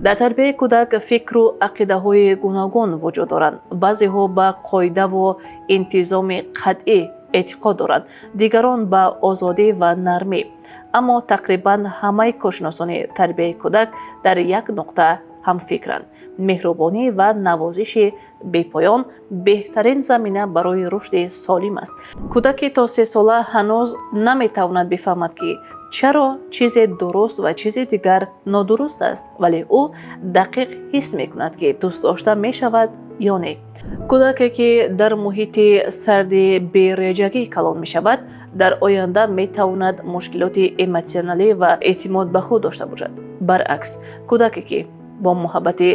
дар тарбияи кӯдак фикру ақидаҳои гуногун вуҷуд доранд. Баъзеҳо ба қоида ва интизоми қатъӣ эътиқод доранд, дигарон ба озодӣ ва нармӣ. аммо тақрибан ҳамаи коршиносони тарбияи кӯдак дар як нуқта ҳамфикранд. меҳрубонӣ ва навозиши бепоён беҳтарин замина барои рушди солим аст. кӯдаки то 3 сола ҳанӯз наметавонад бифаҳмад ки чаро чизе дуруст ва чизи дигар нодуруст аст, вале ӯ дақиқ ҳис мекунад ки дӯст дошта мешавад ё не. кӯдаке ки дар муҳити сарди береҷагӣ калон мешавад, дар оянда метавонад мушкилоти эмотсионалӣ ва эътимод ба худ дошта бошад. баръакс, кӯдаке ки бо муҳаббати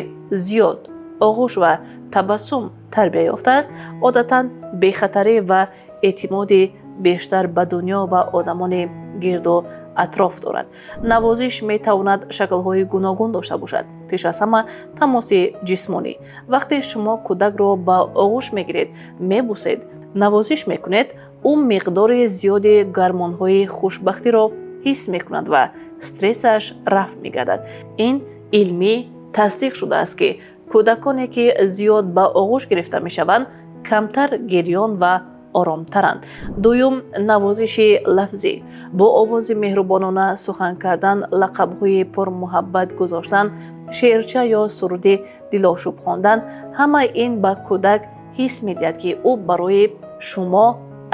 зиёд, оғӯш ва табассум тарбия ёфтааст, одатан бехатарӣ ва эътимоди бештар ба дунё ва одамони гирду атроф дорад. навозиш метавонад шаклҳои гуногун дошта бошад. пеш аз ҳама тамоси ҷисмонӣ. вақте шумо кӯдакро ба оғӯш мегиред, мебусед, навозиш мекунед, ӯ миқдори зиёди гормонҳои хушбахтиро ҳис мекунад ва стрессаш рафъ мегардад. ин илмӣ тасдиқ шудааст ки кӯдаконе ки зиёд ба оғӯш гирифта мешаванд, камтар гирён ва оромтаранд. дуюм, навозиши лафзӣ. бо овози меҳрубонона сухан кардан, лақабҳои пурмуҳаббат гузоштан, шеърча ё суруди дилошӯб хондан, ҳамаи ин ба кӯдак ҳис медиҳад ки ӯ барои шумо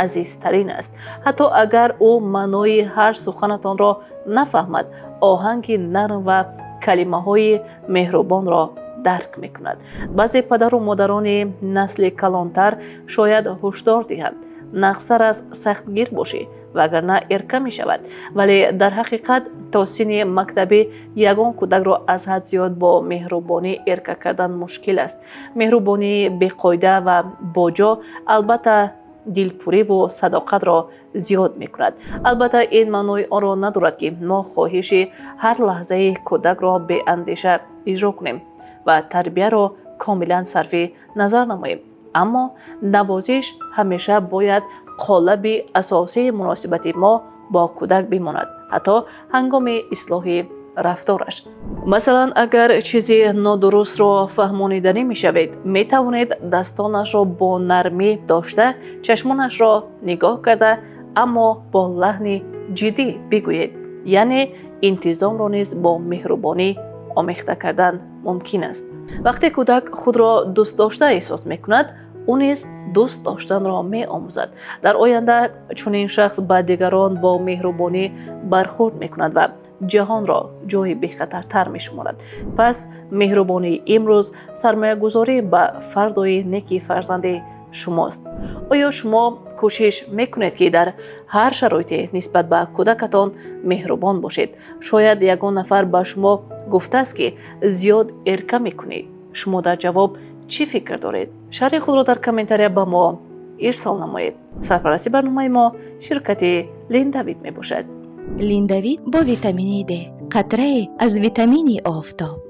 азизтарин аст. ҳатто агар ӯ маънои ҳар суханатонро нафаҳмад, оҳанги нарм ва калимаҳои меҳрубонро дарк мекунад. баъзе падару модарони насли калонтар шояд ҳушдор диҳанд: нағзар аст сахтгир бошӣ, вагарна эрка мешавад. вале дар ҳақиқат то синни мактабӣ ягон кӯдакро аз ҳад зиёд бо меҳрубонӣ эрка кардан мушкил аст. меҳрубонии беқоида ва боҷо албатта дилпуриву садоқатро зиёд мекунад. албатта ин маънои онро надорад ки мо хоҳиши ҳар лаҳзаи кӯдакро беандеша иҷро кунем ва тарбияро комилан сарфи назар намоем. аммо навозиш ҳамеша бояд қолаби асосии муносибати мо бо кӯдак бимонад, ҳатто ҳангоми ислоҳи рафтораш. масалан, агар чизи нодурустро фаҳмониданӣ мешавед, метавонед дастонашро бо нармӣ дошта, чашмонашро нигоҳ карда, аммо бо лаҳни ҷиддӣ бигӯед. яъне интизомро низ бо меҳрубонӣ омехта кардан мумкин аст. вақте кӯдак худро дӯст дошта эҳсос мекунад, ӯ низ дӯст доштанро меомӯзад. дар оянда чунин шахс ба дигарон бо меҳрубонӣ бархӯрд мекунад ва ҷаҳонро ҷои бехатартар мешуморад. пас меҳрубонии имрӯз сармоягузорӣ ба фардои неки фарзанди шумост. оё шумо кӯшиш мекунед ки дар ҳар шароите нисбат ба кӯдакатон меҳрубон бошед? шояд ягон нафар ба шумо гуфтааст ки зиёд эрка мекунед. шумо дар ҷавоб чӣ фикр доред? шарҳи худро дар комментария ба мо ирсол намоед. сарпарасти барномаи мо ширкати Линдавид мебошад. Линдавид бо витамини D, қатрае аз витамини офтоб.